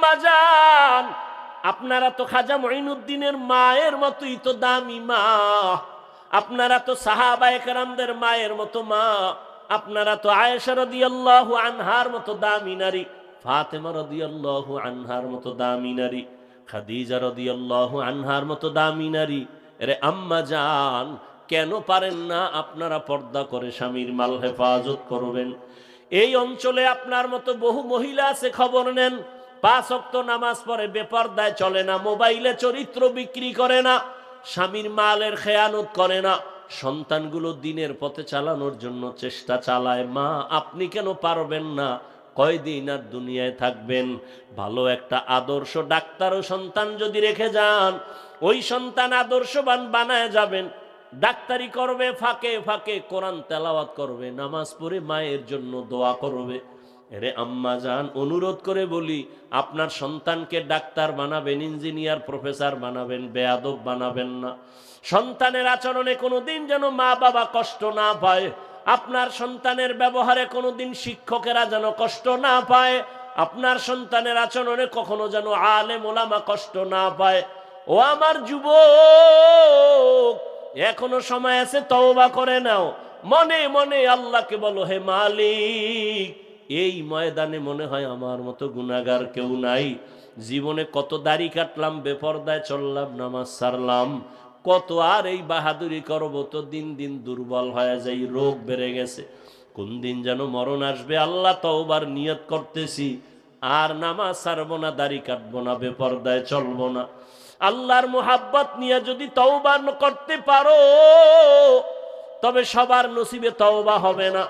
আম্মা জান, আপনারা তো খাজা মঈনুদ্দিনের মায়ের মতোই তো দামি মা, আপনারা তো সাহাবায়ে কেরামদের মায়ের মতো মা, আপনারা তো আয়েশা রাদিয়াল্লাহু আনহার মতো দামি নারী, ফাতেমা রাদিয়াল্লাহু আনহার মতো দামি নারী, খাদিজা রাদিয়াল্লাহু আনহার মতো দামি নারী। আরে আম্মা জান, কেন পারেন না আপনারা পর্দা করে স্বামীর মাল হেফাজত করবেন? এই অঞ্চলে আপনার মতো বহু মহিলা আছে, খবর নেন। 5 ওয়াক্ত নামাজ পড়ে, বেপরদায় চলে না, মোবাইলে চরিত্র বিক্রি করে না, স্বামীর মালের খেয়ানত করে না, সন্তানগুলো দিনের পথে চালানোর জন্য চেষ্টা চালায়। মা, আপনি কেন পারবেন না? কয়দিন আর দুনিয়ায় থাকবেন? ভালো একটা আদর্শ ডাক্তারও সন্তান যদি রেখে যান, ওই সন্তান আদর্শবান বানায় যাবেন। ডাক্তারি করবে, ফাঁকে ফাঁকে কোরআন তেলাওয়াত করবে, নামাজ পড়ে মায়ের জন্য দোয়া করবে। এরে আম্মা জান, অনুরোধ করে বলি, আপনার সন্তানকে ডাক্তার বানাবেন, ইঞ্জিনিয়ার, প্রফেসর বানাবেন, বেয়াদব বানাবেন না। সন্তানের আচরণে কোনোদিন যেন মা বাবা কষ্ট না পায়, আপনার সন্তানের ব্যবহারে কোনোদিন শিক্ষকেরা যেন কষ্ট না পায়, আপনার সন্তানের আচরণে কখনো যেন আলেম ওলামা কষ্ট না পায়। ও আমার যুবক, এখনো সময় আছে, তওবা করে নাও। মনে মনে আল্লাহকে বলো, হে মালিক, এই ময়দানে মনে হয় আমার মতো গুনাহগার কেউ নাই। জীবনে কত দাড়ি কাটলাম, বেপরদায় চললাম, নামাজ ছাড়লাম, কত আর এই বাহাদুরি করবো, তো দিন দিন দুর্বল হয়ে যাই, রোগ বেড়ে গেছে। কোন দিন যেন মরণ আসবে, আল্লাহ তওবার নিয়ত করতেছি, আর নামাজ ছাড়বো না, দাড়ি কাটবো না, বেপরদায় চলবো না। আল্লাহর মুহাব্বত নিয়ে যদি তওবা করতে পারো, তবে সবার নসিবে তওবা হবে না।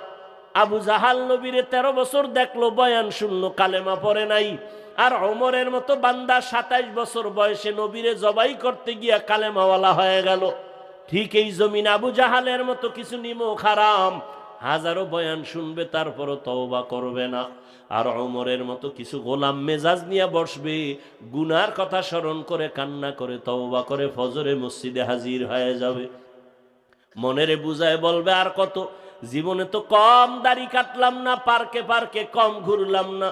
আবু জাহাল নবীরে 13 বছর দেখলো, বয়ান শুনলো, কালেমা পড়ে নাই। আর ওমরের মতো বান্দা 27 বছর বয়সে নবীরে জবাই করতে গিয়া কালেমাওয়ালা হয়ে গেল। ঠিক এই জমিন আবু জাহালের মতো কিছু নিমক হারাম, হাজারো বয়ান শুনবে, তারপরও তওবা করবে না। আর ওমরের মতো কিছু গোলাম মেজাজ নিয়ে বসবে, গুনার কথা স্মরণ করে কান্না করে তওবা করে ফজরে মসজিদে হাজির হয়ে যাবে। মনেরে বুঝায় বলবে, আর কত, জীবনে তো কম দাড়ি কাটলাম না, পার্কে পার্কে কম ঘুরলাম না,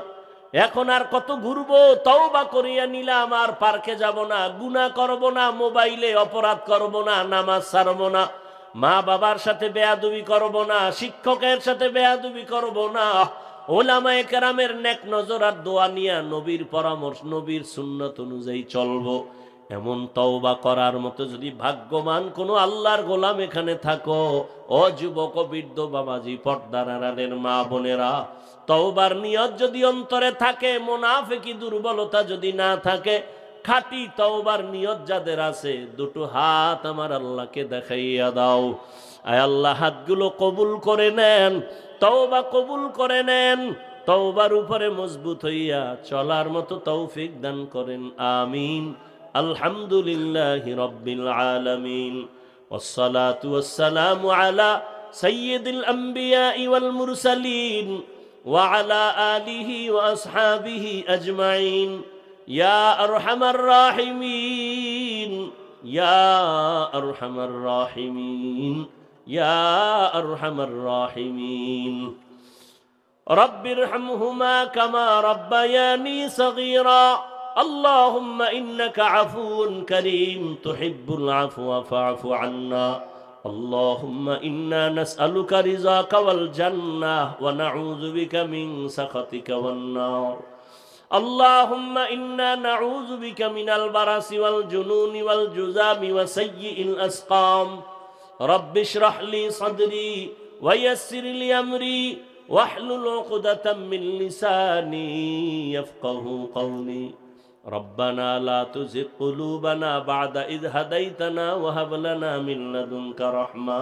এখন আর কত ঘুরবো? তওবা করিয়া নিলাম, আর পার্কে যাব না, গুনাহ করব না, মোবাইলে অপরাধ করব না, নামাজ ছাড়ব না, মা বাবার সাথে বেয়াদবি করব না, শিক্ষকের সাথে বেয়াদবি করব না, ওলামায়ে কেরামের নেক নজর আর দোয়া নিয়া নবীর পরামর্শ, নবীর সুন্নত অনুযায়ী চলবো। এমন তওবা করার মতো যদি ভাগ্যবান কোনো আল্লাহর গোলাম এখানে থাকো, ও যুবক, বৃদ্ধ, বাবাজি, পর্দার আড়ালের মা বোনেরা, তওবার নিয়ত যদি অন্তরে থাকে, মুনাফিকি দুর্বলতা যদি না থাকে, খাঁটি তওবার নিয়ত যাদের আছে, দুটো হাত আমার আল্লাহকে দেখাইয়া দাও। আয় আল্লাহ, হাতগুলো কবুল করে নেন, তওবা কবুল করে নেন, তওবার উপরে মজবুত হইয়া চলার মতো তৌফিক দান করেন, আমিন। আলহামদুলিল্লাহি রাব্বিল আলামিন, ওয়াসসালাতু ওয়াসসালামু আলা সাইয়্যিদিল আমবিয়া ওয়াল মুরসালিন ওয়া আলা আলিহি ওয়া আসহাবিহি আজমাইন, ইয়া আরহামার রাহিমিন, ইয়া আরহামার রাহিমিন, ইয়া আরহামার রাহিমিন। রব্বিরহামহুমা কামা রাব্বায়ানি সগীরা। اللهم إنك عفو كريم تحب العفو فاعف عنا. اللهم إنا نسألك رضاك والجنة ونعوذ بك من سخطك والنار. اللهم إنا نعوذ بك من البرص والجنون والجذام وسيء الأسقام. رب اشرح لي صدري ويسر لي أمري واحلل عقدة من لساني يفقه قولي. ربنا لا تزغ قلوبنا بعد إذ هديتنا وهب لنا من لدنك رحمة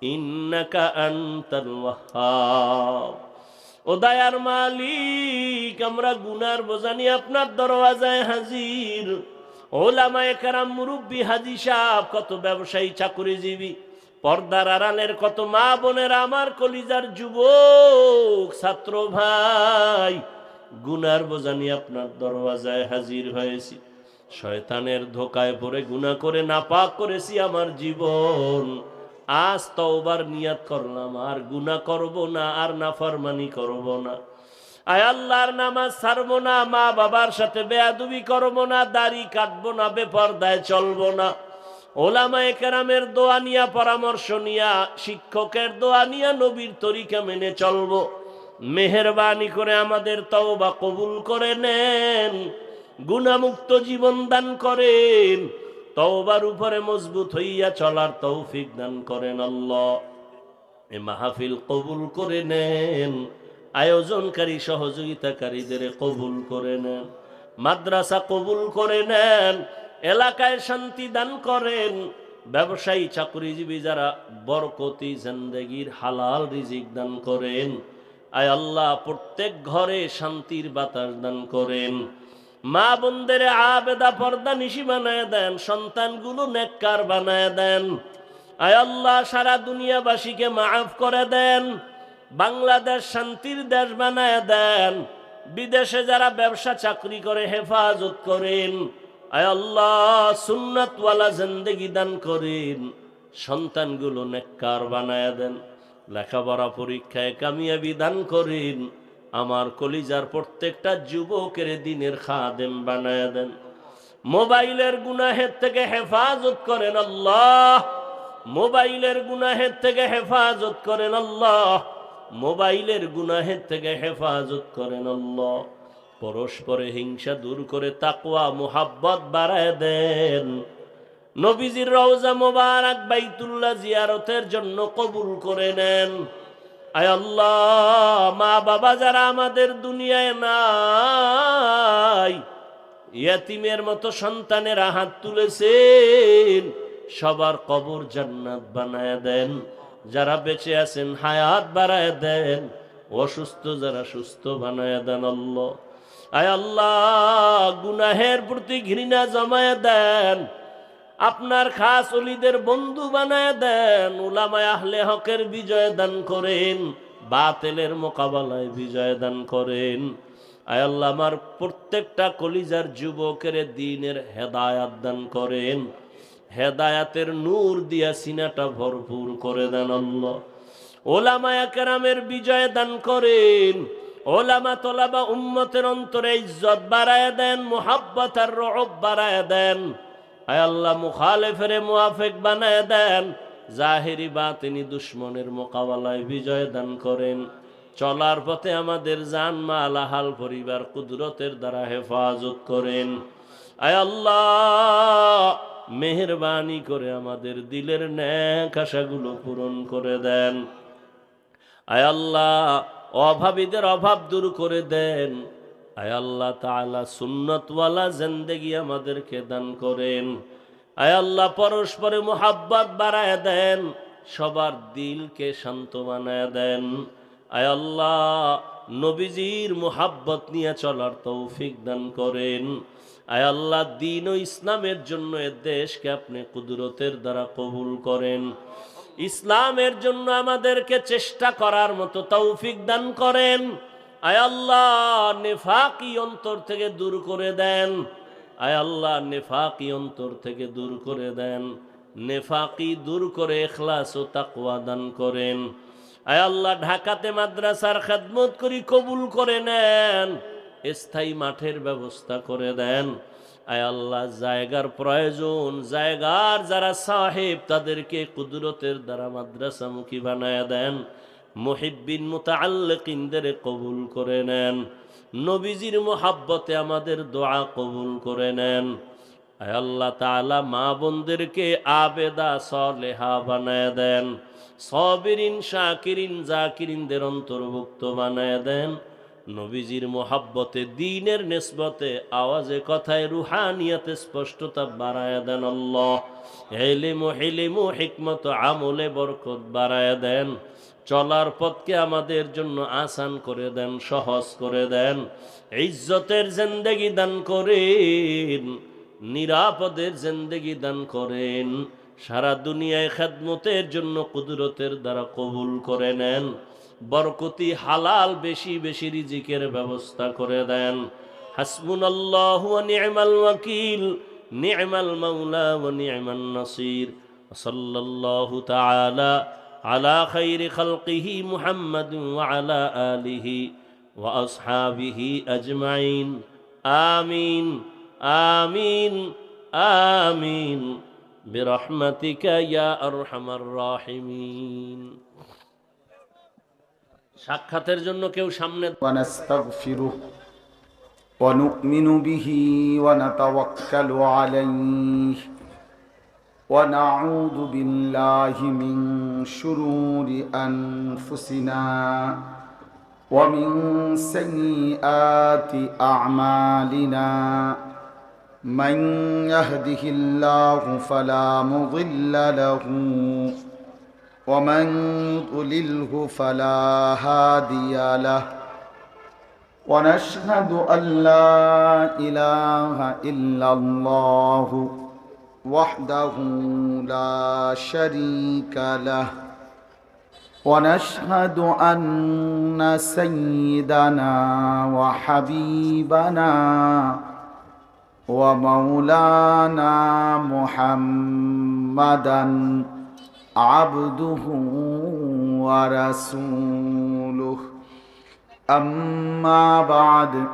إنك أنت الوهاب. ও দয়ার মালিক, আমরা গুনার বোঝা নিয়ে আপনার দরওয়াজায় হাজির। ওলামায়ে কেরাম, মুরব্বী, হাজী সাহেব, কত ব্যবসায়ী, চাকুরিজীবী, পর্দার আড়ালের কত মা বোনেরা, আমার কলিজার যুবক ছাত্র ভাই, গুনার বোঝা নিয়ে আপনার দরওয়াজায় হাজির হয়েছি। শয়তানের ধোকায় পড়ে গুনাহ করে নাপাক করেছি আমার জীবন। আজ তওবার নিয়ত করলাম, আর গুনাহ করব না, আর নাফরমানি করব না। আয় আল্লাহর নামাজ ছাড়বো না, মা বাবার সাথে বেয়াদবি করবো না, দাড়ি কাটবো না, বেপরদায় চলবো না, ওলামায়ে কেরামের দোয়া নিয়া, পরামর্শ নিয়া, শিক্ষকের দোয়া নিয়া নবীর তরিকা মেনে চলবো। মেহেরবানি করে আমাদের তওবা কবুল করে নেন, গুনাহমুক্ত জীবন দান করেন, তওবার উপরে মজবুত হইয়া চলার তৌফিক দান করেন আল্লাহ। এ মাহফিল কবুল করে নেন, আয়োজনকারী সহযোগিতাকারীদের কবুল করে নেন, মাদ্রাসা কবুল করে নেন, এলাকায় শান্তি দান করেন, ব্যবসায়ী চাকরিজীবী যারা বরকতি জিন্দেগির হালাল রিজিক দান করেন। আয় আল্লাহ প্রত্যেক ঘরে শান্তির বাতাস দান করেন, মা বোনদের আবেদা পর্দা নিশি বানায় দেন, সন্তানগুলো নেককার বানায় দেন। আয় আল্লাহ সারা দুনিয়াবাসীকে মাফ করে দেন, বাংলাদেশ শান্তির দেশ বানায় দেন, বিদেশে যারা ব্যবসা চাকরি করে হেফাজত করেন। আয় আল্লাহ সুন্নাতওয়ালা জিন্দেগি দান করেন, সন্তানগুলো নেককার বানায় দেন, লেখাপড়া পরীক্ষায় কামিয়াবি দান করেন, আমার কলিজার প্রত্যেকটা যুবকের দিনের খাদেম বানায় দেন। মোবাইলের গুনাহের থেকে হেফাজত করেন আল্লাহ, মোবাইলের গুনাহের থেকে হেফাজত করেন আল্লাহ, মোবাইলের গুনাহের থেকে হেফাজত করেন আল্লাহ। পরস্পরে হিংসা দূর করে তাকওয়া মুহাব্বত বাড়ায় দেন, নবীজির রওজা মোবারক বাইতুল্লাহ জিয়ারতের জন্য কবুল করে নেন। আয় আল্লাহ মা বাবা যারা আমাদের দুনিয়ায় নাই, ইয়াতিমের মতো সন্তানেরা হাত তুলেছেন, সবার কবর জান্নাত বানায় দেন, যারা বেঁচে আছেন হায়াত বাড়ায় দেন, অসুস্থ যারা সুস্থ বানায় দেন আল্লাহ। আয় আল্লাহ গুনাহের প্রতি ঘৃণা জমায় দেন, আপনার খাস ওলিদের বন্ধু বানায় দেন, উলামায়ে আহলে হকের বিজয় দান করেন, বাতিলের মোকাবেলায় বিজয় দান করেন। আয় আল্লাহ আমার প্রত্যেকটা কলিজার যুবকের দ্বীনের হেদায়াত দান করেন, হেদায়াতের নূর দিয়া সিনাটা ভরপুর করে দেন আল্লাহ। ওলামায়ে কেরামের বিজয় দান করেন, ওলামা তোলাবা উম্মতের অন্তরে ইজ্জত বাড়ায় দেন, মুহাব্বত আর রউব বাড়ায় দেন। আয় আল্লাহ মুখালেফের মুআফিক বানায় দেন, জাহেরি বাতিনি দুশ্মনের মোকাবেলায় বিজয় দান করেন। চলার পথে আমাদের জান মাল আহাল পরিবার কুদরতের দ্বারা হেফাজত করেন। আয় আল্লাহ মেহেরবানি করে আমাদের দিলের নেক আশাগুলো পূরণ করে দেন। আয় আল্লাহ অভাবীদের অভাব দূর করে দেন। আয় আল্লাহ তাআলা সুন্নতওয়ালা জিন্দেগি আমাদেরকে দান করেন। আয় আল্লাহ পরস্পরে মুহাব্বত বাড়ায় দেন, সবার দিলকে শান্ত বানায় দেন। আয় আল্লাহ নবীজির মুহাব্বত নিয়ে চলার তৌফিক দান করেন। আয় আল্লাহ দ্বীন ও ইসলামের জন্য এ দেশকে আপনি কুদরতের দ্বারা কবুল করেন। ইসলামের জন্য আমাদেরকে চেষ্টা করার মতো তৌফিক দান করেন। আয় আল্লাহ নেফাকি অন্তর থেকে দূর করে দেন। আয় আল্লাহ নেফাকি অন্তর থেকে দূর করে দেন, নেফাকি দূর করে ইখলাস ও তাকওয়া দান করেন। আয় আল্লাহ ঢাকাতে মাদ্রাসার খেদমত করি কবুল করে নেন, স্থায়ী মাঠের ব্যবস্থা করে দেন। আয় আল্লাহ জায়গার প্রয়োজন, জায়গার যারা সাহেব তাদেরকে কুদরতের দ্বারা মাদ্রাসামুখী বানায় দেন। মুহিব্বিন মুতাআল্লিকিনদের কবুল করে নেন, নবীজির মুহাব্বতে আমাদের দোয়া কবুল করে নেন। আয় আল্লাহ তাআলা মা বোনদেরকে আবেদা সালেহা বানায় দেন, সাবিরিন শাকিরিন জাকিরিনদের অন্তর্ভুক্ত বানায় দেন। নবীজির মুহাব্বতে দ্বীনের নিসবতে আওয়াজে কথায় রুহানিয়াতে স্পষ্টতা বাড়ায় দেন আল্লাহ। ইলম ও হিকমত আমলে বরকত বাড়ায় দেন, চলার পথকে আমাদের জন্য আসান করে দেন, সহজ করে দেন। ইজ্জতের জিন্দেগি দান করেন, নিরাপদের জিন্দেগি দান করেন। সারা দুনিয়ায় খেদমতের জন্য কুদরতের দ্বারা কবুল করে নেন। বরকতি হালাল বেশি বেশি রিজিকের ব্যবস্থা করে দেন। হাসবুনাল্লাহু ওয়া নি'মাল ওয়াকিল, নি'মাল মাওলা ওয়া নি'মান নাসির। সাল্লাল্লাহু তাআলা আলা খাইরি খালকিহি মুহাম্মাদিন ওয়া আলা আলিহি وأصحابه أجمعين آمين آمين آمين برحمتك يا أرحم الراحمين সাক্ষাতের জন্য কেউ সামনে ونستغفره ونؤمن به ونتوكل عليه ونعوذ بالله من شرور أنفسنا ومن سيئات أعمالنا من يهده الله فلا مضل له ومن يضلله فلا هادي له ونشهد أن لا إله إلا الله وحده لا شريك له ونشهد أن سيدنا وحبيبنا ومولانا محمدا عبده ورسوله أما بعد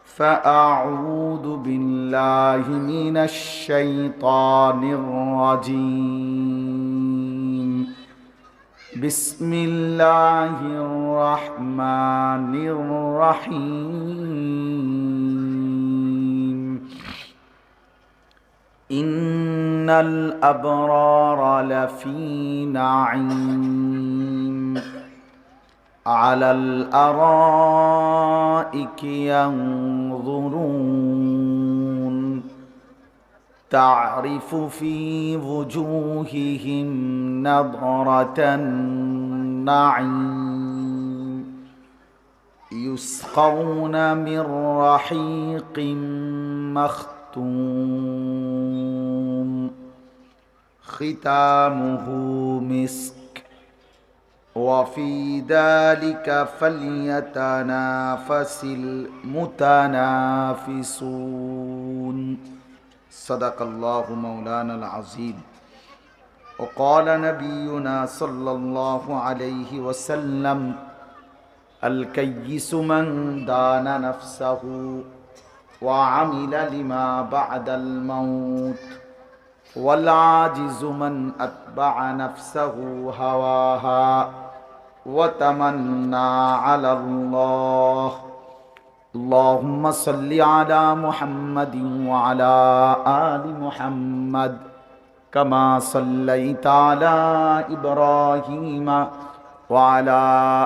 فأعوذ بالله من الشيطان الرجيم بسم الله الرحمن الرحيم إن الأبرار لفي نعيم على الأرائك ينظرون تعرف في وجوههم نضرة النعيم يسقون من رحيق مختوم ختامه مسك وفي ذلك فليتنافس المتنافسون صدق الله مولانا العظيم وقال نبينا صلى الله عليه وسلم الكيس من دان نفسه وعمل لما بعد الموت والعاجز من أتبع نفسه هواها وتمنى على الله اللهم صل على محمد وعلى آل محمد كما صليت على إبراهيم وعلى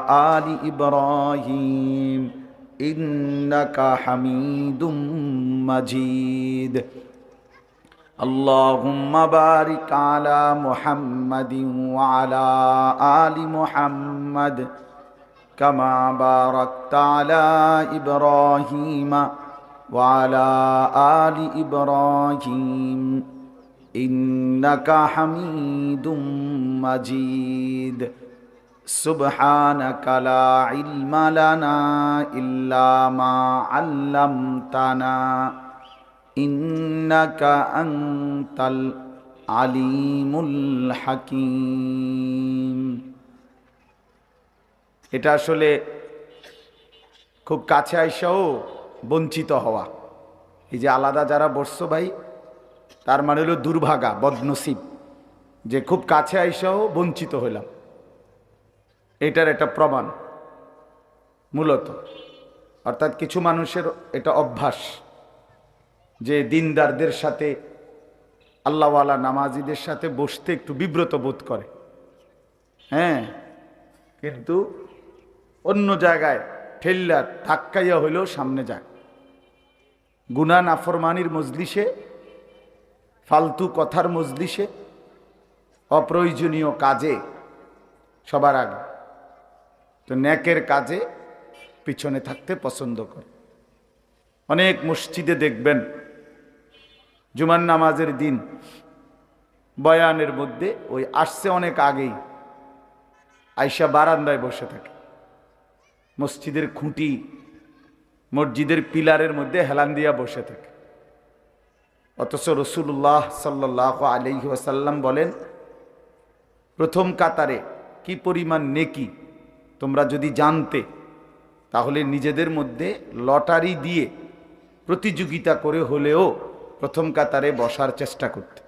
آل إبراهيم إنك حميد مجيد اللهم بارك على محمد وعلى آل محمد كما باركت على إبراهيم وعلى آل إبراهيم إنك حميد مجيد سبحانك لا علم لنا إلا ما علمتنا إنك أنت العليم الحكيم এটা আসলে খুব কাছে আইসাও বঞ্চিত হওয়া এই যে আলাদা যারা বসছো ভাই তার মানে হলো দুর্ভাগা বদনসিব যে খুব কাছে আইসাও বঞ্চিত হইলাম এটার একটা প্রমাণ মূলত অর্থাৎ কিছু মানুষের এটা অভ্যাস যে দিনদারদের সাথে আল্লাহওয়ালা নামাজিদের সাথে বসতে একটু বিব্রত বোধ করে হ্যাঁ কিন্তু অন্য জায়গায় ঠেল্লা ধাক্কাইয়া হইলেও সামনে যায় গুনাহ নাফরমানির মজলিসে ফালতু কথার মজলিসে অপ্রয়োজনীয় কাজে সবার আগে তো নেকের কাজে পিছনে থাকতে পছন্দ করে অনেক মসজিদে দেখবেন জুমার নামাজের দিন বয়ানের মধ্যে ওই আসছে অনেক আগেই আয়শা বারান্দায় বসে থাকে মসজিদের খুঁটি মসজিদের পিলারের মধ্যে হেলান দিয়া বসে থাকে অথচ রাসূলুল্লাহ সাল্লাল্লাহু আলাইহি ওয়াসাল্লাম বলেন প্রথম কাতারে কি পরিমাণ নেকি তোমরা যদি জানতে তাহলে নিজেদের মধ্যে লটারি দিয়ে প্রতিযোগিতা করে হলেও প্রথম কাতারে বসার চেষ্টা করতে।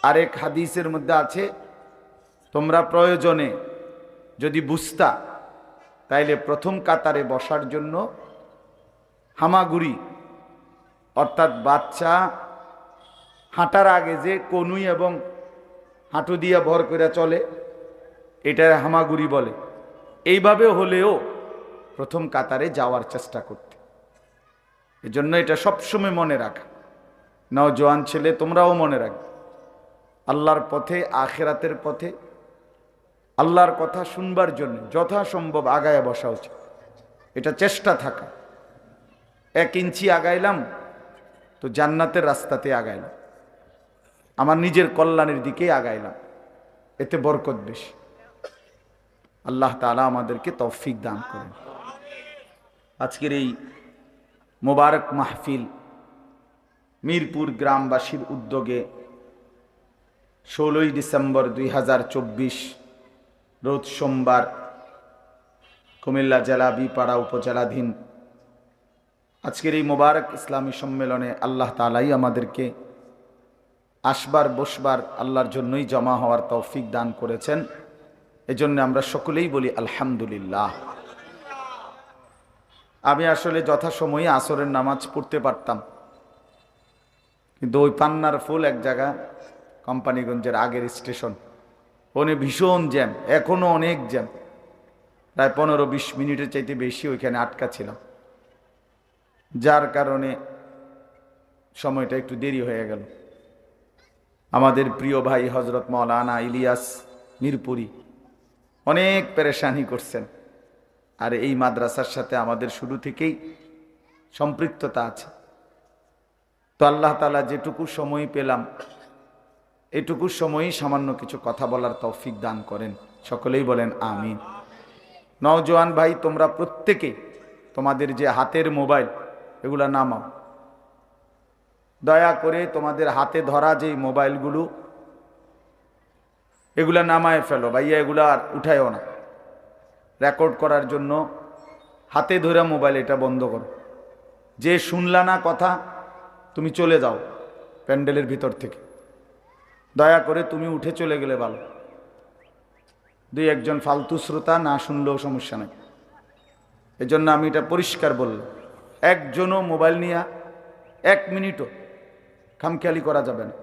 আরেক হাদিসের মধ্যে আছে, তোমরা প্রয়োজনে যদি বুঝতা তাইলে প্রথম কাতারে বসার জন্য হামাগুড়ি, অর্থাৎ বাচ্চা হাঁটার আগে যে কনুই এবং হাঁটু দিয়ে ভর করে চলে, এটা হামাগুড়ি বলে, এইভাবে হলেও প্রথম কাতারে যাওয়ার চেষ্টা করতে। এজন্য এটা সবসময় মনে রাখা। নওজোয়ান ছেলে, তোমরাও মনে রাখবে, আল্লাহর পথে, আখিরাতের পথে, আল্লাহর কথা শুনবার জন্য যথাসম্ভব আগায় বসা উচিত। এটা চেষ্টা থাকা। 1 ইঞ্চি আগাইলাম তো জান্নাতের রাস্তাতে আগাইলাম, আমার নিজের কল্যাণের দিকে আগাইলাম, এতে বরকত বেশি। আল্লাহ তাআলা আমাদেরকে তৌফিক দান করেন। আজকের এই মোবারক মাহফিল মিরপুর গ্রামবাসীর উদ্যোগে 16ই ডিসেম্বর 2024 রোজ সোমবার কুমিল্লা জেলা বিপাড়া উপজেলাধীন আজকের এই মোবারক ইসলামী সম্মেলনে আল্লাহ তাআলাই আমাদেরকে আসবার বসবার আল্লাহর জন্যই জমা হওয়ার তৌফিক দান করেছেন। এজন্য আমরা সকলেই বলি আলহামদুলিল্লাহ। আমি আসলে যথাসময়ে আসরের নামাজ পড়তে পারতাম, কিন্তু ওই পান্নার ফুল এক জায়গা, কোম্পানিগঞ্জের আগের স্টেশন, ওখানে ভীষণ জ্যাম, এখনো অনেক জ্যাম, প্রায় 15-20 মিনিটের চাইতে বেশি ওইখানে আটকা ছিলাম, যার কারণে সময়টা একটু দেরি হয়ে গেল। আমাদের প্রিয় ভাই হজরত মাওলানা ইলিয়াস মিরপুরি অনেক পেরেশানি করছেন, আর এই মাদ্রাসার সাথে আমাদের শুরু থেকেই সম্পৃক্ততা আছে। তো আল্লাহ তাআলা যেটুকু সময় পেলাম, এটুকু সময়ই সামান্য কিছু কথা বলার তৌফিক দান করেন। সকলেই বলেন আমিন। নওজোয়ান ভাই, তোমরা প্রত্যেকে তোমাদের যে হাতের মোবাইল, এগুলা নামাও। দয়া করে তোমাদের হাতে ধরা যে মোবাইলগুলো, এগুলা নামায় ফেলো ভাইয়া, এগুলা আর উঠায়ও না। রেকর্ড করার জন্য হাতে ধরা মোবাইল, এটা বন্ধ করো। যে শুনলা না কথা, তুমি চলে যাও প্যান্ডেলের ভিতর থেকে, দয়া করে তুমি উঠে চলে গেলে ভালো। 2-1 জন ফালতু শ্রোতা না শুনলেও সমস্যা নেই। এজন্য আমি এটা পরিষ্কার বললাম, একজনও মোবাইল নিয়ে 1 মিনিটও খামখেয়ালি করা যাবে না।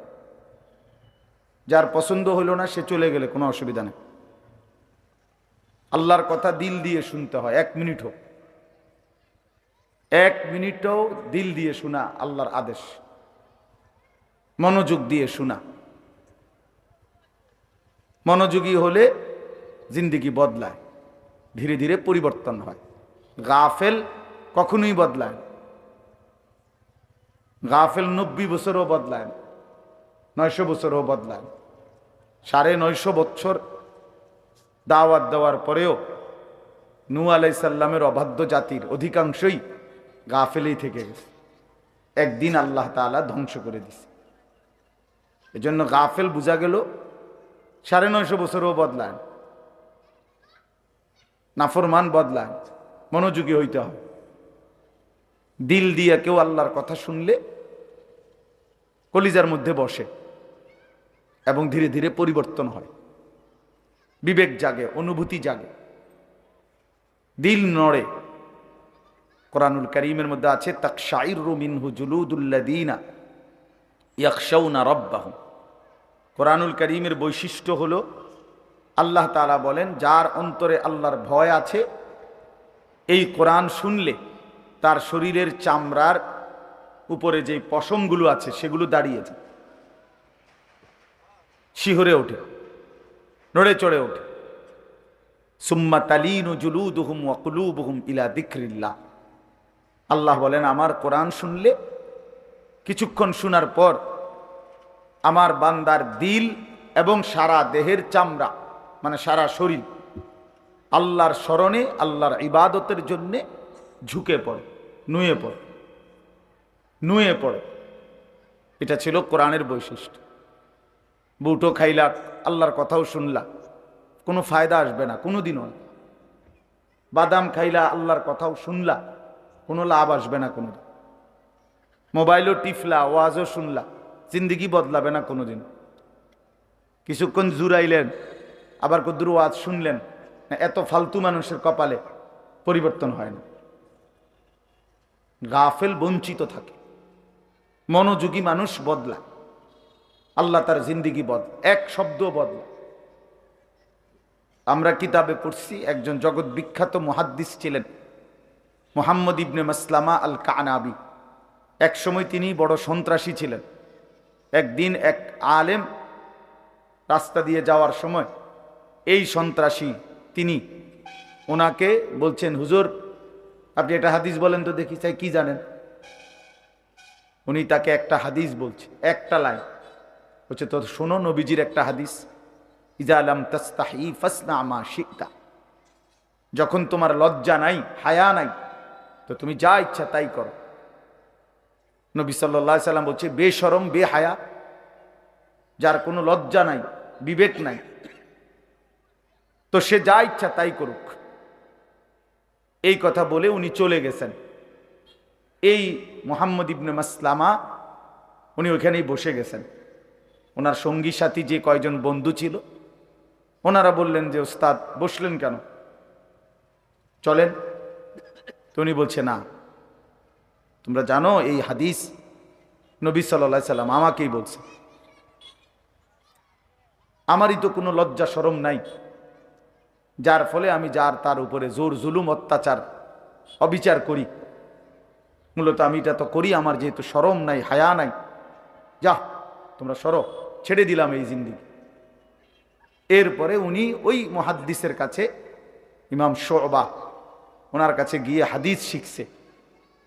যার পছন্দ হলো না সে চলে গেলে কোনো অসুবিধা নেই। আল্লাহর কথা দিল দিয়ে শুনতে হয়। 1 মিনিটও দিল দিয়ে শোনা আল্লাহর আদেশ, মনোযোগ দিয়ে শোনা। মনোযোগী হলে জিন্দেগি বদলায়, ধীরে ধীরে পরিবর্তন হয়। গাফেল কখনোই বদলায় না। গাফেল 90 বছরও বদলায় না, 900 বছরও বদলায় না। 950 বছর দাওয়াত দেওয়ার পরেও নূহ আলাইহিস সালামের অবাধ্য জাতির অধিকাংশই গাফেলেই থেকে গেছে। একদিন আল্লাহ তাআলা ধ্বংস করে দিছে। এজন্য গাফেল বোঝা গেল 950 বছরও বদলায় না, নাফরমান বদলায় না। মনোযোগী হইতে হবে। দিল দিয়ে কেউ আল্লাহর কথা শুনলে কলিজার মধ্যে বসে এবং ধীরে ধীরে পরিবর্তন হয়, বিবেক জাগে, অনুভূতি জাগে, দিল নড়ে। কোরআনুল কারীমের মধ্যে আছে, তাকশাইরু মিনহু জুলুদুল্লাযীনা ইয়াখশাউনা রাব্বাহুম। কোরআনুল কারীমের বৈশিষ্ট্য হলো, আল্লাহ তাআলা বলেন, যার অন্তরে আল্লাহর ভয় আছে, এই কোরআন শুনলে তার শরীরের চামড়ার উপরে যে পশমগুলো আছে সেগুলো দাঁড়িয়ে যায়, শিহরে ওঠে, নড়ে চড়ে ওঠে। সুম্মা তালিনু জুলুদুহুম ওয়া কুলুবুহুম ইলা যিকরিল্লাহ। আল্লাহ বলেন, আমার কোরআন শুনলে, কিছুক্ষণ শোনার পর আমার বান্দার দিল এবং সারা দেহের চামড়া, মানে সারা শরীর আল্লাহর স্মরণে, আল্লাহর ইবাদতের জন্যে ঝুঁকে পড়ে, নুয়ে পড়ে। এটা ছিল কোরআনের বৈশিষ্ট্য। বুটো খাইলা, আল্লাহর কথাও শুনলা, কোনো ফায়দা আসবে না কোনোদিনও। বাদাম খাইলা, আল্লাহর কথাও শুনলা, কোনো লাভ আসবে না কোনোদিন। মোবাইলও টিফলা, ওয়াজও শুনলা, জিন্দিগি বদলাবে না কোনোদিন। কিছুক্ষণ জুড়াইলেন, আবার কদ্দুর ওয়াজ শুনলেন, এত ফালতু মানুষের কপালে পরিবর্তন হয় না। গাফেল বঞ্চিত থাকে, মনোযোগী মানুষ বদলায়, আল্লাহ তার জিন্দিগি এক শব্দ বদলা। আমরা কিতাবে পড়ছি একজন জগৎ বিখ্যাত মুহাদ্দিস ছিলেন মুহাম্মদ ইবনে মাসলামা আল কানাবি। এক সময় তিনি বড় সন্ত্রাসী ছিলেন। একদিন এক আলেম রাস্তা দিয়ে যাওয়ার সময় এই সন্ত্রাসী তিনি ওনাকে বলছেন, হুজুর আপনি একটা হাদিস বলেন তো দেখি। চাই কি জানেন? উনি তাকে একটা হাদিস বলছে, একটা লাইন বলছে, তো শোনো নবীজির একটা হাদিস, ইজা লাম তাস্তাহি ফাসনা মা শিতা। যখন তোমার লজ্জা নাই, হায়া নাই, তো তুমি যা ইচ্ছা তাই করো। নবী সাল্লাল্লাহু আলাইহি সাল্লাম বলছে, বেশরম বেহায়া, যার কোনো লজ্জা নাই, বিবেক নাই, তো সে যা ইচ্ছা তাই করুক। এই কথা বলে উনি চলে গেছেন। এই মুহাম্মদ ইবনে মাসলামা উনি ওইখানেই বসে গেছেন। ওনার সঙ্গী সাথী যে কয়জন বন্ধু ছিল ওনারা বললেন যে, ওস্তাদ বসলেন কেন, চলেন। তো উনি বলছে, না, তোমরা জানো এই হাদিস নবী সাল্লাল্লাহু আলাইহি সাল্লাম আমাকেই বলছে। আমারই তো কোনো লজ্জা শরম নাই, যার ফলে আমি যার তার উপরে জোর জুলুম অত্যাচার অবিচার করি। মূলত আমি এটা তো করি, আমার যেহেতু শরম নাই, হায়া নাই, যা তোমরা সরো, ছেড়ে দিলাম এই জিন্দিগি। এরপরে উনি ওই মুহাদ্দিসের কাছে, ইমাম শুবা, ওনার কাছে গিয়ে হাদিস শিখছে,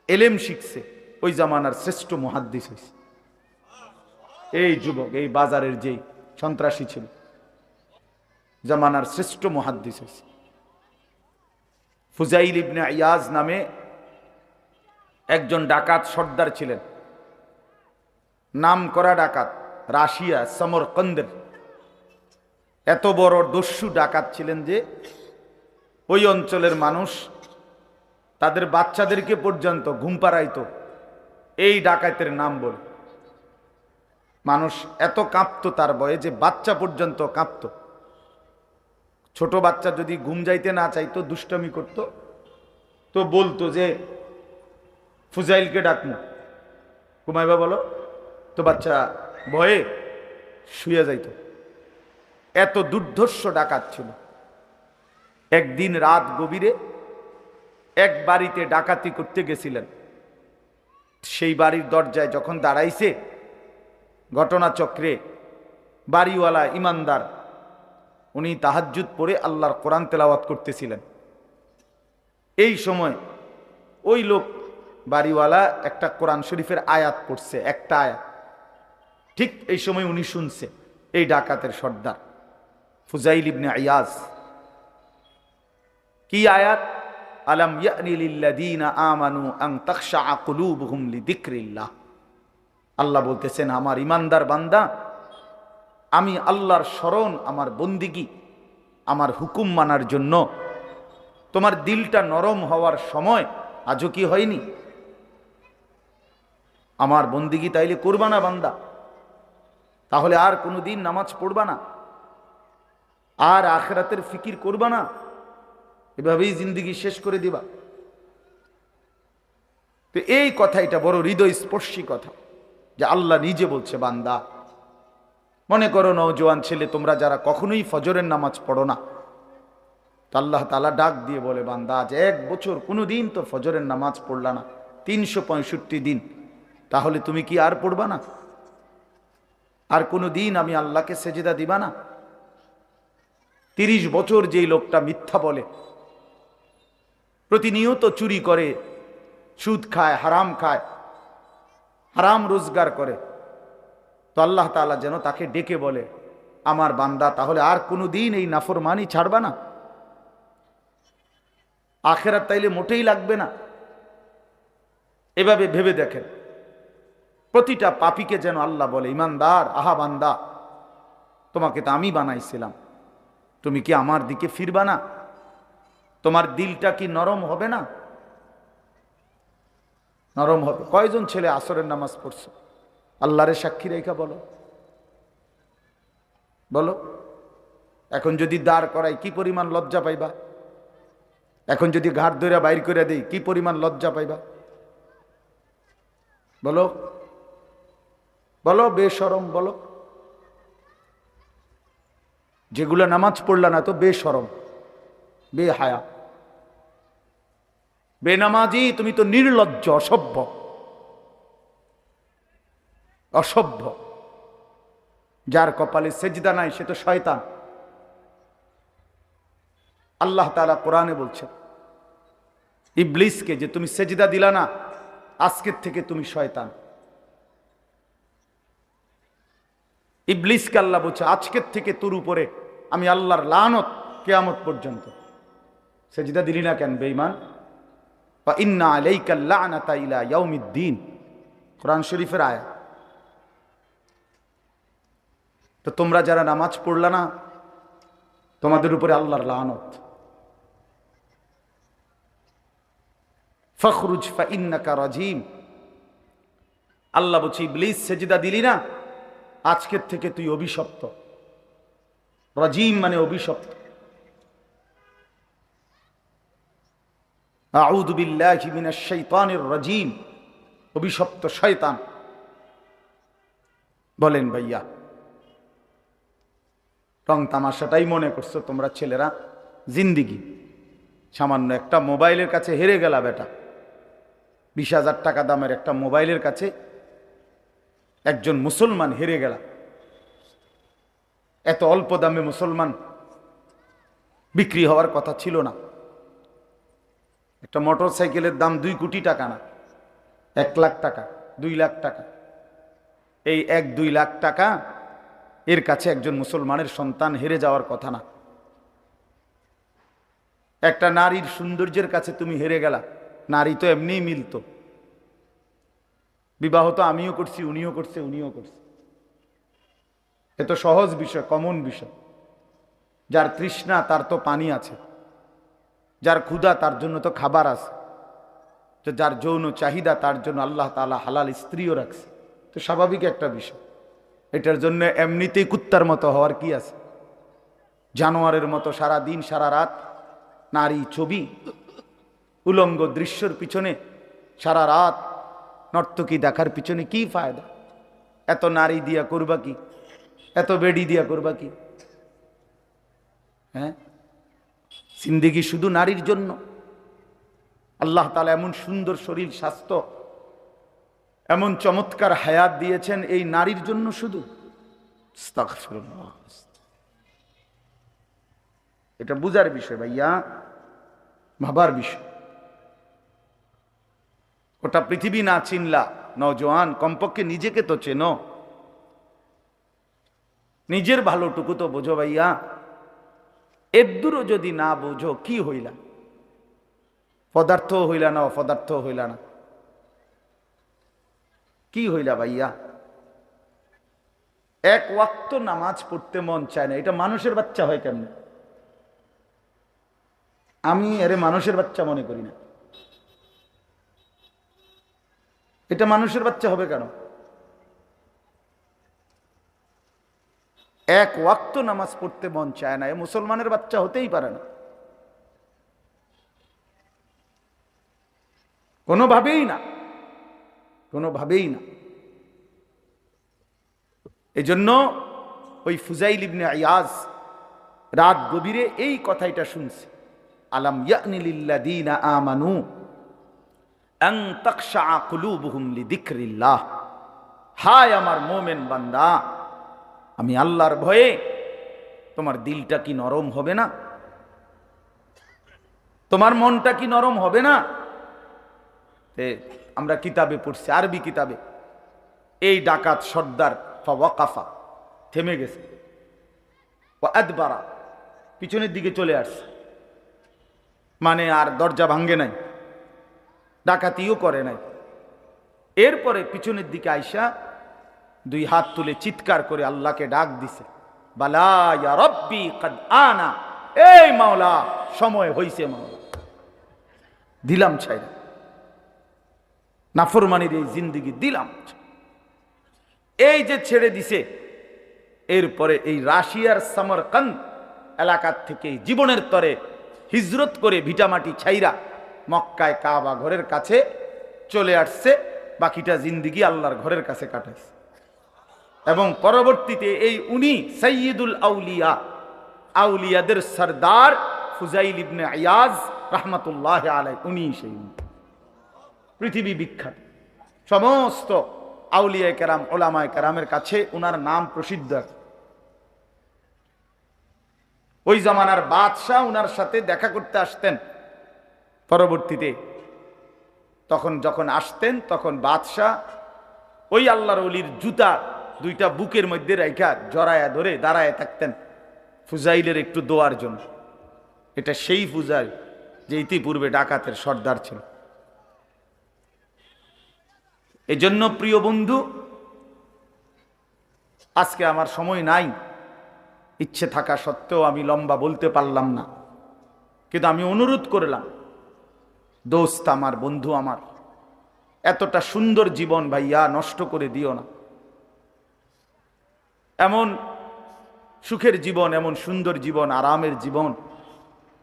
এলেম শিখছে। ওই জামানার শ্রেষ্ঠ মুহাদ্দিস হয়েছে। এই যুবক, এই বাজারের যেই সন্ত্রাসী ছিল, জামানার শ্রেষ্ঠ মুহাদ্দিস হয়েছে। ফুজাইল ইবনে ইয়াজ নামে একজন ডাকাত সর্দার ছিলেন, নাম করা ডাকাত, রাশিয়া সমরকন্দের এত বড় দস্যু ডাকাত ছিলেন যে ওই অঞ্চলের মানুষ তাদের বাচ্চাদেরকে পর্যন্ত ঘুম পাড়াইতো এই ডাকাতের নাম বলে। মানুষ এত কাঁপতো তার ভয়ে যে বাচ্চা পর্যন্ত কাঁপতো। ছোট বাচ্চা যদি ঘুম যাইতে না চাইতো, দুষ্টামি করত, তো বলতো যে ফুজাইলকে ডাকমু, ঘুমাইবা বলো, তো বাচ্চা ভয়ে শুয়ে যাইত। এত দুর্ধর্ষ ডাকাত ছিল। একদিন রাত গভীরে এক বাড়িতে ডাকাতি করতে গেছিলেন। সেই বাড়ির দরজায় যখন দাঁড়াইছে, ঘটনাচক্রে বাড়িওয়ালা ইমানদার, উনি তাহাজ্জুদ পড়ে আল্লাহর কোরআন তেলাওয়াত করতেছিলেন। এই সময় ওই লোক বাড়িওয়ালা একটা কোরআন শরীফের আয়াত পড়ছে, একটা আয়াত। ঠিক এই সময় উনি শুনছে এই ডাকাতের সর্দার ফুজাইল ইবনে ইয়াজ কি আয়াত, আলাম ইয়ানি লিল্লাযীনা আমানু আন তাখশা কুলুবুহুম লিযিকরিল্লাহ। আল্লাহ বলতেছেন, আমার ইমানদার বান্দা, আমি আল্লাহর স্মরণ, আমার বন্দিগি, আমার হুকুম মানার জন্য তোমার দিলটা নরম হওয়ার সময় আজও কি হয়নি? আমার বন্দিগি তাইলে করবা না বান্দা, তাহলে আর কোনোদিন নামাজ পড়বা না, আর আখিরাতের ফিকির করবা না, এভাবেই জিন্দিগি শেষ করে দিবা। তো এই কথা, এটা বড় হৃদয়স্পর্শী কথা যে আল্লাহ নিজে বলছে, বান্দা, মনে করো নওজোয়ান ছেলে তোমরা যারা কখনোই ফজরের নামাজ পড়ো না, তো আল্লাহ তাআলা ডাক দিয়ে বলে, বান্দা আজ 1 বছর কোনোদিন তো ফজরের নামাজ পড়লা না, 365 দিন, তাহলে তুমি কি আর পড়বা না? আর কোনো দিন আমি আল্লাহকে সেজদা দিবা না? 30 বছর যেই লোকটা মিথ্যা বলে, প্রতিনিয়ত চুরি করে, সুদ খায়, হারাম রোজগার করে, তো আল্লাহ তাআলা যেন তাকে ডেকে বলে, আমার বান্দা, তাহলে আর কোনো দিন এই নাফরমানি ছাড়বা না? আখিরাত তাইলে মোটেই লাগবে না। এভাবে ভেবে দেখেন, প্রতিটা পাপীকে যেন আল্লাহ বলে, ইমানদার, আহা বান্দা, তোমাকে তো আমি বানাইছিলাম, তুমি কি আমার দিকে ফিরবা না? তোমার দিলটা কি নরম হবে না? নরম হবে। কয়জন ছেলে আসরের নামাজ পড়ছে? আল্লাহরে সাক্ষী রেখা বলো, বলো। এখন যদি দাঁড় করাই কি পরিমাণ লজ্জা পাইবা? এখন যদি ঘাট ধরে বাইর করে দেই কি পরিমাণ লজ্জা পাইবা? বলো, বলো, বেশরম বলো। যেগুলো নামাজ পড়লা না তো বেশরম, বেহায়া, বেনামাজি, তুমি তো নির্লজ্জ, অসভ্য, অসভ্য। যার কপালে সেজদা নাই সে তো শয়তান। আল্লাহ তাআলা কোরআনে বলছেন ইবলিসকে যে তুমি সেজদা দিলা না, আজকের থেকে তুমি শয়তান। ইবলিসকে আল্লাহ বলছে আজকের থেকে তোর উপরে আমি আল্লাহর লানত কিয়ামত পর্যন্ত। সেজদা দিলি না কেন বেঈমান? ওয়া ইন্না আলাইকাল লা'নাতা ইলা ইয়াউমিদ্দিন, কোরআন শরীফের আয়াত। তো তোমরা যারা নামাজ পড়লা না, তোমাদের উপরে আল্লাহর লানত। ফখরুজ ফাইন্নাকা রাজিম। আল্লাহ বলছে ইবলিস সেজদা দিলি না, আজকের থেকে তুই অভিশপ্ত। রাজিম মানে অভিশপ্ত। আউযু বিল্লাহি মিনাশ শাইতানির রাজিম, অভিশপ্ত শয়তান। বলেন ভাইয়া, রং তামাশাটাই মনে করছো তোমরা ছেলেরা জিন্দিগি? সামান্য একটা মোবাইলের কাছে হেরে গেলা বেটা। 20,000 টাকা দামের একটা মোবাইলের কাছে একজন মুসলমান হেরে গেল। এত অল্প দামে মুসলমান বিক্রি হওয়ার কথা ছিল না। একটা মোটর সাইকেলের দাম 2 কোটি টাকা না, 1 লাখ টাকা, 2 লাখ টাকা। এই 1-2 লাখ টাকা এর কাছে একজন মুসলমানের সন্তান হেরে যাওয়ার কথা না। একটা নারীর সৌন্দর্যের কাছে তুমি হেরে গেলা। নারী তো এমনিই মিলতো, বিবাহ তো আমিও করছি, উনিও করছে, উনিও করছে। এ তো সহজ বিষয়, কমন বিষয়। যার তৃষ্ণা তার তো পানি আছে, যার ক্ষুধা তার জন্য তো খাবার আছে, যার যৌন চাহিদা তার জন্য আল্লাহ তাআলা হালাল স্ত্রীও রাখছে। তো স্বাভাবিক একটা বিষয়। এটার জন্য এমনিতেই কুত্তার মতো হওয়ার কি আছে? জানোয়ারের মতো সারা দিন সারা রাত নারী ছবি, উলঙ্গ দৃশ্যের পিছনে সারা রাত নর্তকী দেখার পিছনে কি ফায়দা? এত নারী দিয়া করবা কি? এত বেডি দিয়া করবা কি? হ্যাঁ, জিন্দেগি শুধু নারীর জন্য? আল্লাহ তাআলা এমন সুন্দর শরীর স্বাস্থ্য, এমন চমৎকার হায়াত দিয়েছেন এই নারীর জন্য শুধু? আস্তাগফিরুল্লাহ। এটা বুঝার বিষয় ভাইয়া, ভাবার বিষয়। ওটা পৃথিবী না চিনলা নওজোয়ান, কমপক্ষে নিজেকে তো চেনো, নিজের ভালোটুকু তো বোঝো ভাইয়া। এদুরও যদি না বোঝো কি হইলা? পদার্থ হইলা না, অপদার্থ হইলা না, কি হইলা ভাইয়া? এক ওয়াক্ত নামাজ পড়তে মন চায় না, এটা মানুষের বাচ্চা হয় কেমনে? আমি এরে মানুষের বাচ্চা মনে করি না। এটা মানুষের বাচ্চা হবে কেন? এক ওয়াক্ত নামাজ পড়তে মন চায় না, এ মুসলমানের বাচ্চা হতেই পারে না, কোনোভাবেই না, কোনোভাবেই না। এই জন্য ওই ফুজাইল ইবনে ইয়াজ রাত গভীরে এই কথাটা শুনছে, আলাম ইয়ানি লিল্লাযীনা আমানু আন তাখশা কুলুবুহুম লিযিকরিল্লাহ। হায় আমার মোমেন বান্দা, আমি আল্লাহর ভয়ে তোমার দিলটা কি নরম হবে না? তোমার মনটা কি নরম হবে না? আমরা কিতাবে পড়ছি, আরবি কিতাবে, এই ডাকাত সর্দার ফাওয়াকাফা, থেমে গেছে, ওয়া আদবারা, পিছনের দিকে চলে আসছে, মানে আর দরজা ভাঙ্গে নাই, ডাকাতিও করে নাই। এরপরে পিছনের দিকে আইসা 2 হাত তুলে চিৎকার করে আল্লাহকে ডাক দিছে, বালা ইয়া রব্বি কদ আনা, এই মাওলা সময় হইছে মাওলা, দিলাম ছাইরা, নাফরমানির এই জিন্দিগি দিলাম। এই যে ছেড়ে দিছে, এরপরে এই রাশিয়ার সামরকান্দ এলাকার থেকে জীবনের তরে হিজরত করে ভিটামাটি ছাইরা মক্কায় কাবা ঘরের কাছে চলে আসছে, বাকিটা জিন্দিগি আল্লাহর ঘরের কাছে কাটাইছে। এবং পরবর্তীতে এই উনি সাইয়্যিদুল আউলিয়া, আউলিয়াদের সরদার ফুজাইল ইবনে আয়াজ রাহমাতুল্লাহ আলাইহি, উনি সেই পৃথিবী বিখ্যাত। সমস্ত আউলিয়া কেরাম, ওলামায়ে কেরামের কাছে উনার নাম প্রসিদ্ধ। ওই জামানার বাদশাহ উনার সাথে দেখা করতে আসতেন। পরবর্তীতে তখন যখন আসতেন, তখন বাদশাহ ওই আল্লাহর ওলির জুতা দুইটা বুকের মধ্যে রাইখা জড়ায়া ধরে দাঁড়ায় থাকতেন ফুজাইলের একটু দোয়ার জন্য। এটা সেই ফুজাইল যে ইতিপূর্বে ডাকাতের সর্দার ছিল। এজন্য প্রিয় বন্ধু, আজকে আমার সময় নাই, ইচ্ছে থাকা সত্ত্বেও আমি লম্বা বলতে পারলাম না, কিন্তু আমি অনুরোধ করলাম, দোস্ত আমার, বন্ধু আমার, এতটা সুন্দর জীবন ভাইয়া নষ্ট করে দিও না। এমন সুখের জীবন, এমন সুন্দর জীবন, আরামের জীবন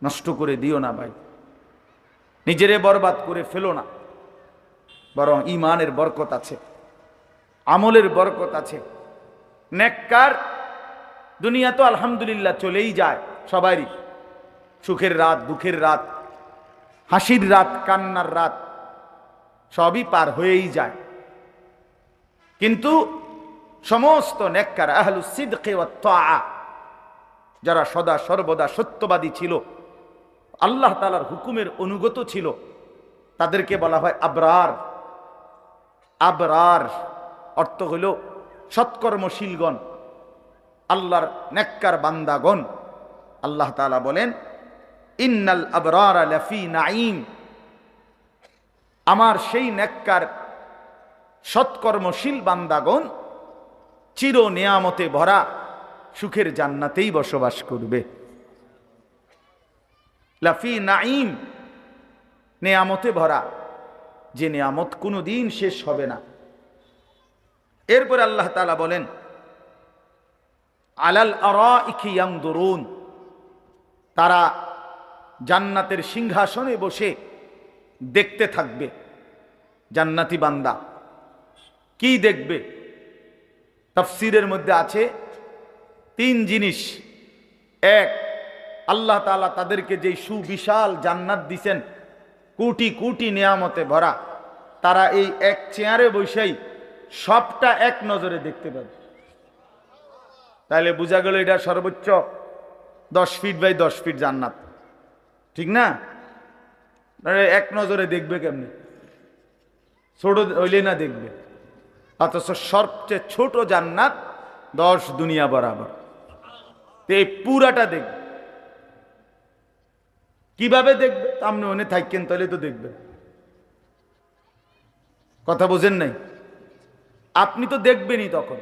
নষ্ট করে দিও না ভাই। নিজেরে বরবাদ করে ফেলো না, বরং ঈমানের বরকত আছে, আমলের বরকত আছে। নেককার দুনিয়া তো আলহামদুলিল্লাহ চলেই যায় সবারই, সুখের রাত, দুঃখের রাত, হাসির রাত, কান্নার রাত, সবই পার হয়েই যায়। কিন্তু সমস্ত নেককার আহলুস সিদকি ওয়াত তাআ, যারা সদা সর্বদা সত্যবাদী ছিল, আল্লাহ তাআলার হুকুমের অনুগত ছিল, তাদেরকে বলা হয় আবরার। আবরার অর্থ হইল সৎকর্মশীলগণ, আল্লাহর নেককার বান্দাগণ। আল্লাহ তাআলা বলেন, ইন্নাল আবরারা লাফি নাঈম, আমার সেই নেককার সৎকর্মশীল বান্দাগণ চির নিয়ামতে ভরা সুখের জান্নাতেই বসবাস করবে। লাফি নাঈম, নিয়ামতে ভরা, যে নিয়ামত কোনোদিন শেষ হবে না। এরপর আল্লাহ তাআলা বলেন, আলাল আরাইকি ইয়ানদুরুন, তারা জান্নাতের সিংহাসনে বসে দেখতে থাকবে। জান্নাতি বান্দা কি দেখবে? তাফসীরের মধ্যে আছে তিন জিনিস। এক, আল্লাহ তাআলা তাদেরকে যে সুবিশাল জান্নাত দিছেন, কোটি কোটি নিয়ামতে ভরা, তারা এই এক চেয়ারে বসেই সবটা এক নজরে দেখতে পাবে। তাহলে বোঝা গেল এটা সর্বোচ্চ 10 ফিট বাই 10 ফিট জান্নাত, ঠিক না? এক নজরে দেখবে কেমনি? ছোট হইলে না দেখবে, অথচ সবচেয়ে ছোট জান্নাত 10 দুনিয়া বরাবর। এই পুরাটা দেখবে। কিভাবে দেখবে? আপনি ওনে থাকেন তাহলে তো দেখবে। কথা বোঝেন নাই? আপনি তো দেখবেনই তখন।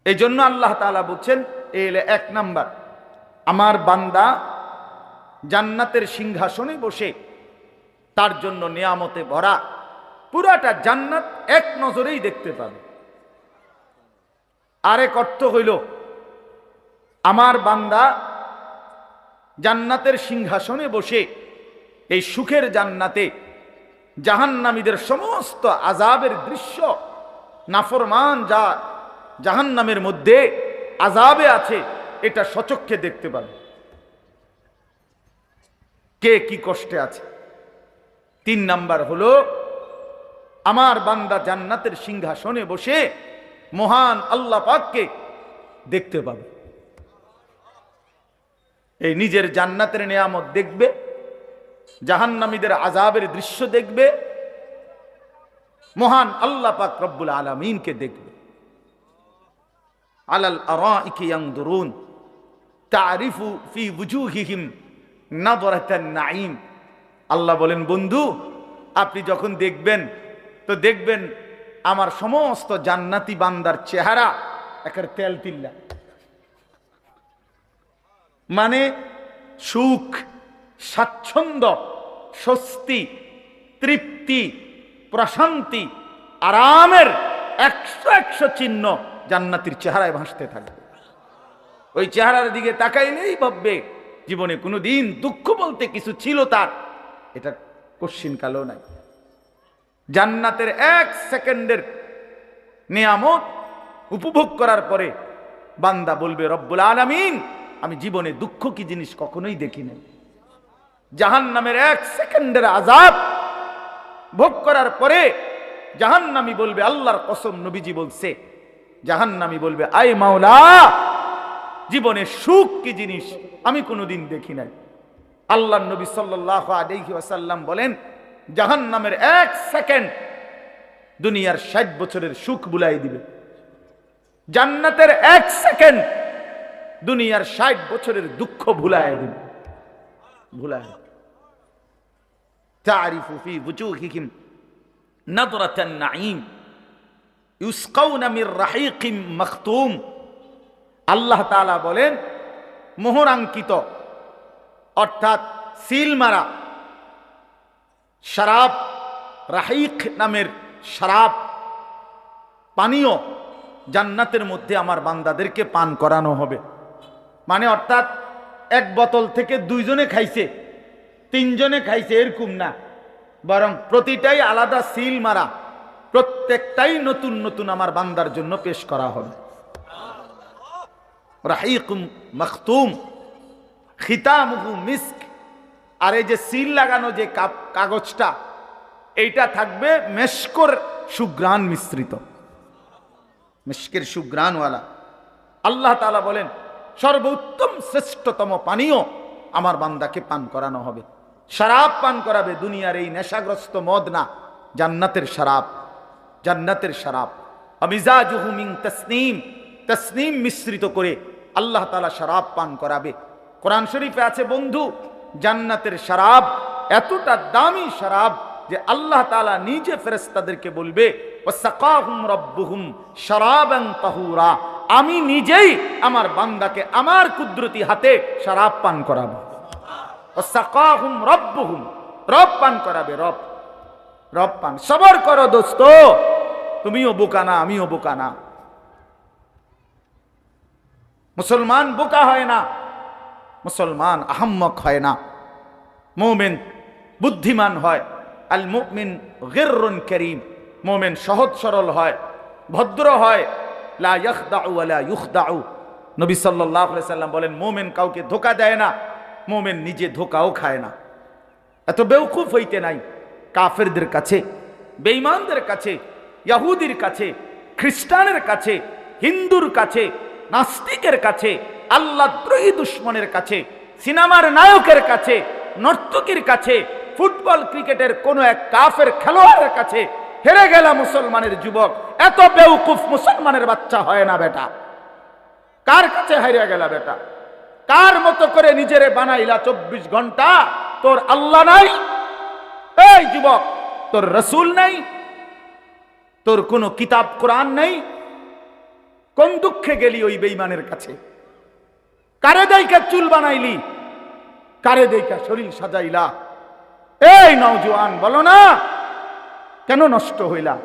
এই জন্য আল্লাহ তাআলা বলছেন, এক নাম্বার, আমার বান্দা জান্নাতের সিংহাসনে বসে তার জন্য নিয়ামতে ভরা পুরাটা জান্নাত এক নজরেই দেখতে পাবে। আরেক অর্থ হইল, আমার বান্দা জান্নাতের সিংহাসনে বসে এই সুখের জান্নাতে জাহান্নামীদের সমস্ত আযাবের দৃশ্য, নাফরমান যা জাহান্নামের মধ্যে আযাবে আছে, এটা সচক্ষে দেখতে পাবে, কে কি কষ্টে আছে। 3 নাম্বার হলো, আমার বান্দা জান্নাতের সিংহাসনে বসে মহান আল্লাহ পাককে দেখতে পাবে। এই নিজের জান্নাতের নিয়ামত দেখবে, জাহান্নামীদের আযাবের দৃশ্য দেখবে, মহান আল্লাহ পাক রব্বুল আলামিনকে দেখবে। আলাল আরাইকি ইয়ানদুরুন তারিফু ফি ওয়ুজুহিহিম নাযরাতান নাঈম। আল্লাহ বলেন, বন্ধু আপনি যখন দেখবেন তো দেখবেন আমার সমস্ত জান্নাতি বান্দার চেহারা একের তেল তিল্লা, মানে সুখ, স্বাচ্ছন্দ্য, স্বস্তি, তৃপ্তি, প্রশান্তি, আরামের 100 চিহ্ন জান্নাতীর চেহারায় ভাসতে থাকবে। ওই চেহারার দিকে তাকাইলেই ভাববে জীবনে কোনোদিন দুঃখ বলতে কিছু ছিল তার, এটা কোশ্চিন কালো নাই। জান্নাতের 1 সেকেন্ডের নিয়ামত উপভোগ করার পরে বান্দা বলবে রব্বুল আলামিন, আমি জীবনে দুঃখ কি জিনিস কখনোই দেখি নাই। জাহান্নামের 1 সেকেন্ডের আযাব ভোগ করার পরে জাহান্নামী বলবে, আল্লাহর কসম নবীজি বলছে, জাহান্নামী বলবে আয় মাওলা, জীবনে সুখ কি জিনিস আমি কোনোদিন দেখি নাই। আল্লাহর নবী সাল্লাল্লাহু আলাইহি ওয়াসাল্লাম বলেন, জাহান্নামের 1 সেকেন্ড দুনিয়ার 60 বছরের সুখ ভুলাই দিবে। জান্নাতের 1 সেকেন্ড দুনিয়ার 60 বছরের দুঃখ ভুলাই দিবে। ভুলাই তারিফু ফি ওয়ুজুহিহিম নাদরাতান নাঈম ইউসকাউনা মির রাহিকিম মাখতুম। আল্লাহ তাআলা বলেন, মোহরাঙ্কিত অর্থাৎ সিল মারা শরাব, রাহিক নামের শরাব পানীয় জান্নাতের মধ্যে আমার বান্দাদেরকে পান করানো হবে। মানে অর্থাৎ 1 বোতল থেকে 2 জনে খাইছে, 3 জনে খাইছে এরকম না, বরং প্রতিটাই আলাদা সিল মারা, প্রত্যেকটাই নতুন নতুন আমার বান্দার জন্য পেশ করা হবে। রাহিকুম মাখতুম খিতামুহু মিস্ক। আর এই যে সিল লাগানো যে কাগজটা, এইটা থাকবে মেশকর সুঘ্রাণ মিশ্রিত, মিশকের সুঘ্রাণওয়ালা। আল্লাহ তাআলা বলেন, সর্বোত্তম শ্রেষ্ঠতম পানীয় আমার বান্দাকে পান করানো হবে। শরাব পান করাবে, দুনিয়ার এই নেশাগ্রস্ত মদ না, জান্নাতের শরাব, জান্নাতের শরাব। আমিজাজুহু মিন তাসনিম, তাসনিম মিশ্রিত করে আল্লাহ তাআলা শরাব পান করাবে। কোরআন শরীফে আছে বন্ধু, জান্নাতের শরাব এতটা দামি শরাব যে আল্লাহ তাআলা নিজে ফেরেশতাদেরকে বলবে, ওয়াসাকাহুম রাব্বুহুম শরাবান তাহুরা, আমি নিজেই আমার বান্দাকে আমার কুদরতি হাতে শরাব পান করাবো। ওয়াসাকাহুম রাব্বুহুম, রব পান করাবে, রব, রব পান। সবর করো দোস্ত, তুমিও বোকা না, আমিও বোকা না। মুসলমান বোকা হয় না, মুসলমান আহম্মক হয় না, মুমিন বুদ্ধিমান হয়। আল মুমিন গিররুন করিম, মুমিন সহজ সরল হয়, ভদ্র হয়। লা ইয়াখদাউ ওয়া লা ইউখদাউ, নবী সাল্লাল্লাহু আলাইহি সাল্লাম বলেন, মুমিন কাউকে ধোঁকা দেয় না, মুমিন নিজে ধোঁকাও খায় না। এত বেওকুফ হইতে নাই। কাফেরদের কাছে, বেঈমানদের কাছে, ইহুদির কাছে, খ্রিস্টানের কাছে, হিন্দুর কাছে, নাস্তিকের কাছে, আল্লাহদ্রোহী দুশমনের কাছে, সিনেমার নায়কের কাছে, নর্তকীর কাছে, ফুটবল ক্রিকেটের কোন এক কাফের খেলোয়াড়ের কাছে হেরে গেলা মুসলমানের যুবক, এত বেওকুফ মুসলমানের বাচ্চা হয় না বেটা। কার কাছে হারিয়ে গেলা বেটা? কার মতো করে নিজেরে বানাইলা 24 ঘন্টা? তোর আল্লাহ নাই? এই যুবক, তোর রসুল নাই? তোর কোনো কিতাব কোরআন নাই? কোন দুঃখে গেলি ওই বেঈমানের কাছে? কারে দেইকা চুল বানাইলি? কারে দেইকা শরীর সাজাইলা? এই নওজোয়ান, বলো না কেন নষ্ট হইলা?